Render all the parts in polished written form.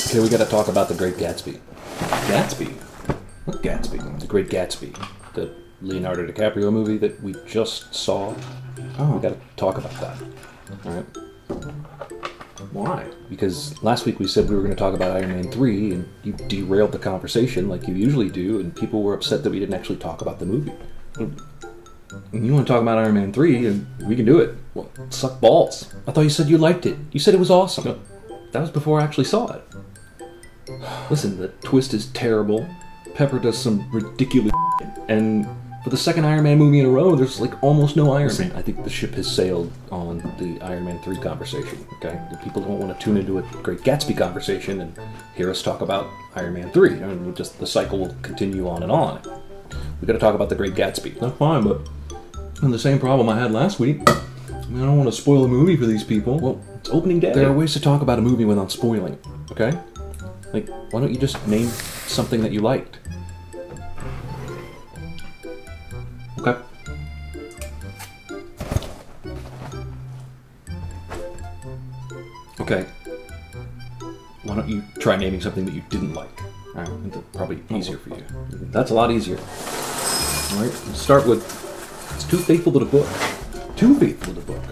Okay, we gotta talk about The Great Gatsby. Gatsby? What Gatsby? The Great Gatsby. The Leonardo DiCaprio movie that we just saw. Oh. We gotta talk about that. Alright? Why? Because last week we said we were going to talk about Iron Man 3, and you derailed the conversation like you usually do, and people were upset that we didn't actually talk about the movie. And you want to talk about Iron Man 3, and we can do it. Well, suck balls. I thought you said you liked it. You said it was awesome. No, that was before I actually saw it. Listen, the twist is terrible. Pepper does some ridiculous shit, and for the second Iron Man movie in a row, there's like almost no Iron Man. I think the ship has sailed on the Iron Man 3 conversation, okay? The people don't want to tune into a Great Gatsby conversation and hear us talk about Iron Man 3. I mean, just the cycle will continue on and on. We gotta talk about The Great Gatsby. That's fine, but the same problem I had last week. I mean, I don't want to spoil the movie for these people. Well, it's opening day. There are ways to talk about a movie without spoiling it, okay? Like, why don't you just name something that you liked? Okay. Okay. Why don't you try naming something that you didn't like? Alright, that's probably easier for you. That's a lot easier. Alright, let's start with, it's too faithful to the book. Too faithful to the book.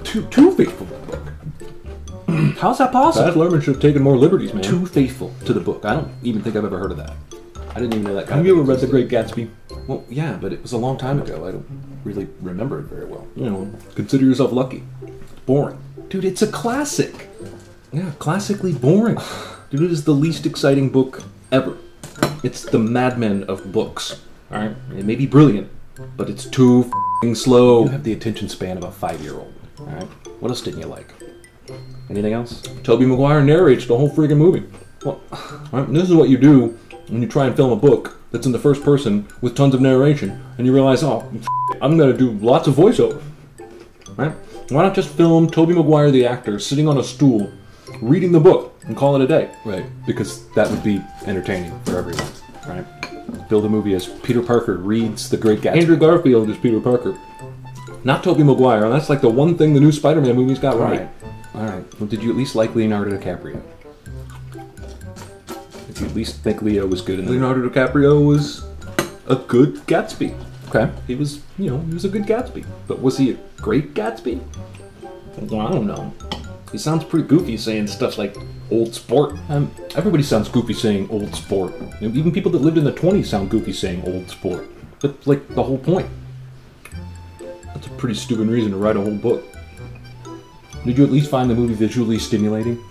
Too faithful to the book. How's that possible? Baz Luhrmann should have taken more liberties, man. Too faithful to the book. I don't even think I've ever heard of that. I didn't even know that. Have you ever read The Great Gatsby? Well, yeah, but it was a long time ago. I don't really remember it very well. You know, consider yourself lucky. It's boring. Dude, it's a classic. Yeah, classically boring. Dude, it is the least exciting book ever. It's the Mad Men of books. Alright? It may be brilliant, but it's too f***ing slow. You have the attention span of a 5-year-old. Alright? What else didn't you like? Anything else? Tobey Maguire narrates the whole friggin' movie. Well, right, this is what you do when you try and film a book that's in the first person with tons of narration, and you realize, oh, I'm gonna do lots of voiceover. Right? Why not just film Tobey Maguire the actor sitting on a stool, reading the book, and call it a day? Right. Because that would be entertaining for everyone. Right? Build a movie as Peter Parker reads The Great Gatsby. Andrew Garfield is Peter Parker. Not Tobey Maguire. That's like the one thing the new Spider-Man movies got right. Alright. Well, did you at least like Leonardo DiCaprio? Did you at least think Leo was good in that? Leonardo DiCaprio was a good Gatsby. Okay. He was, you know, he was a good Gatsby. But was he a great Gatsby? Well, I don't know. He sounds pretty goofy saying stuff like old sport. Everybody sounds goofy saying old sport. You know, even people that lived in the 20s sound goofy saying old sport. That's like the whole point. That's a pretty stupid reason to write a whole book. Did you at least find the movie visually stimulating?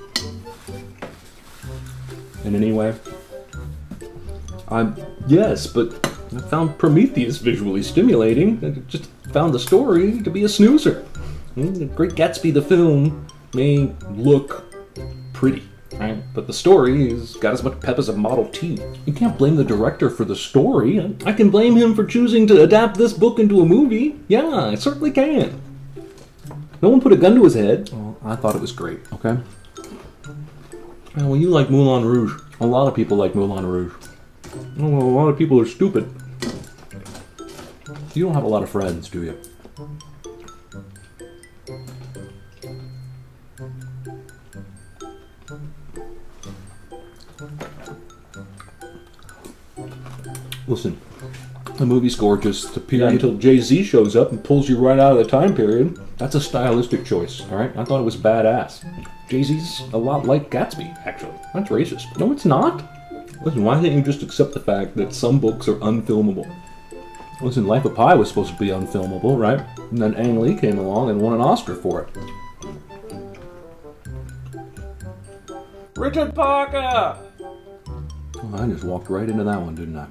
In any way? Yes, but I found Prometheus visually stimulating. I just found the story to be a snoozer. The Great Gatsby, the film, may look pretty, right? But the story has got as much pep as a Model T. You can't blame the director for the story. I can blame him for choosing to adapt this book into a movie. Yeah, I certainly can. No one put a gun to his head. Well, I thought it was great, okay? Well, you like Moulin Rouge. A lot of people like Moulin Rouge. Well, a lot of people are stupid. You don't have a lot of friends, do you? Listen, the movie's gorgeous. The period until Jay-Z shows up and pulls you right out of the time period. That's a stylistic choice, alright? I thought it was badass. Jay-Z's a lot like Gatsby, actually. That's racist. No, it's not. Listen, why didn't you just accept the fact that some books are unfilmable? Listen, Life of Pi was supposed to be unfilmable, right? And then Ang Lee came along and won an Oscar for it. Richard Parker! Well, I just walked right into that one, didn't I?